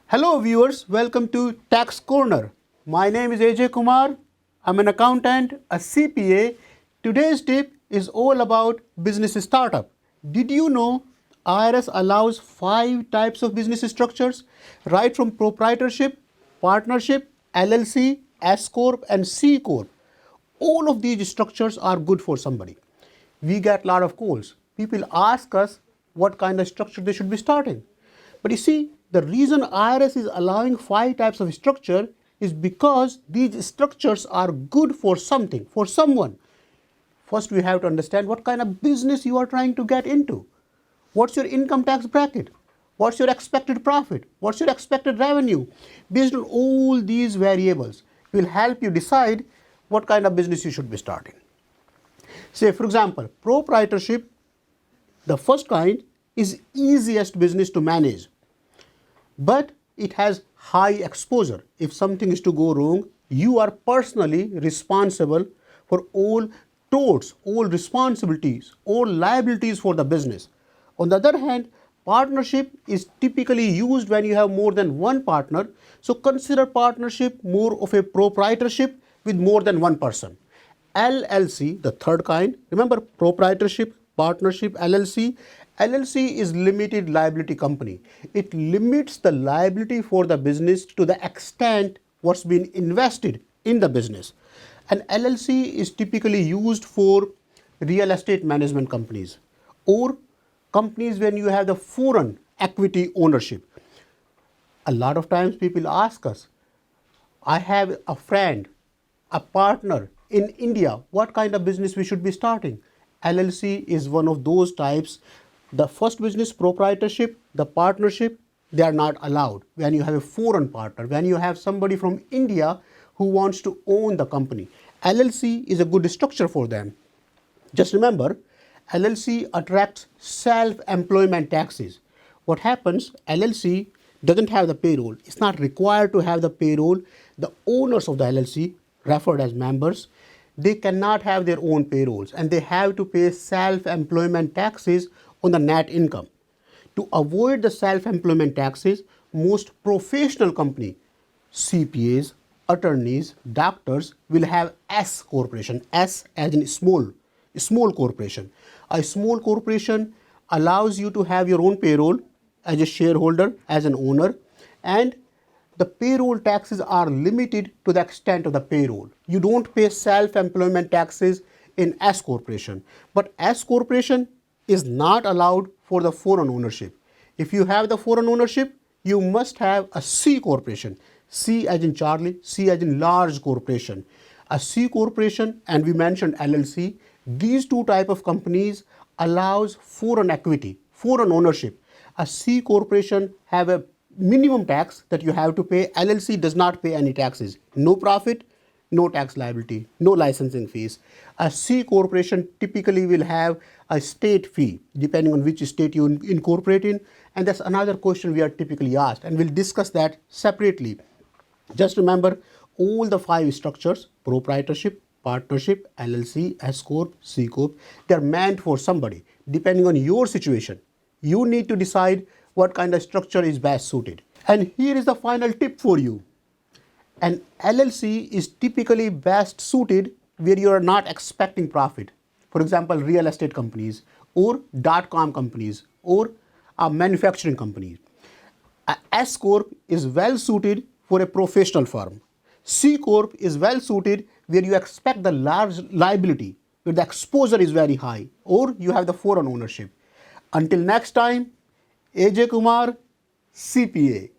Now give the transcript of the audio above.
Hello viewers, welcome to Tax Corner. My name is AJ Kumar. I'm an accountant, a CPA. Today's tip is all about business startup. Did you know IRS allows 5 types of business structures right from proprietorship, partnership, LLC, S corp and C corp. All of these structures are good for somebody. We get a lot of calls. People ask us what kind of structure they should be starting. But you see, the reason IRS is allowing 5 types of structure is because these structures are good for something, for someone. First, we have to understand what kind of business you are trying to get into. What's your income tax bracket? What's your expected profit? What's your expected revenue? Based on all these variables, will help you decide what kind of business you should be starting. Say, for example, proprietorship, the first kind is easiest business to manage, but it has high exposure. If something is to go wrong, you are personally responsible for all torts, all responsibilities, all liabilities for the business. On the other hand, partnership is typically used when you have more than one partner. So consider partnership more of a proprietorship with more than one person. LLC, the third kind, remember proprietorship, partnership, LLC. LLC is limited liability company. It limits the liability for the business to the extent what's been invested in the business. An LLC is typically used for real estate management companies or companies when you have the foreign equity ownership. A lot of times people ask us, I have a friend, a partner in India, what kind of business we should be starting? LLC is one of those types. The first business, proprietorship, the partnership, they are not allowed when you have a foreign partner, when you have somebody from India who wants to own the company. LLC is a good structure for them. Just remember, LLC attracts self-employment taxes. What happens, LLC doesn't have the payroll. It's not required to have the payroll. The owners of the LLC, referred as members, they cannot have their own payrolls and they have to pay self-employment taxes on the net income. To avoid the self-employment taxes, most professional company, CPAs, attorneys, doctors will have S corporation. S as in small corporation. A small corporation allows you to have your own payroll as a shareholder, as an owner, and the payroll taxes are limited to the extent of the payroll. You don't pay self-employment taxes in S corporation, but S corporation is not allowed for the foreign ownership. If you have the foreign ownership, you must have a C corporation. C as in Charlie, C as in large corporation. A C corporation, and we mentioned LLC, these two type of companies allows foreign equity, foreign ownership. A C corporation have a minimum tax that you have to pay. LLC does not pay any taxes. No profit, no tax liability, no licensing fees. A C corporation typically will have a state fee depending on which state you incorporate in, and that's another question we are typically asked, and we'll discuss that separately. Just remember all the 5 structures: proprietorship, partnership, LLC, S corp, C corp, they're meant for somebody. Depending on your situation, you need to decide what kind of structure is best suited. And here is the final tip for you. An LLC is typically best suited where you are not expecting profit. For example, real estate companies or .com companies or manufacturing companies. A S corp is well suited for a professional firm. C corp is well suited where you expect the large liability, where the exposure is very high, or you have the foreign ownership. Until next time, AJ Kumar, CPA.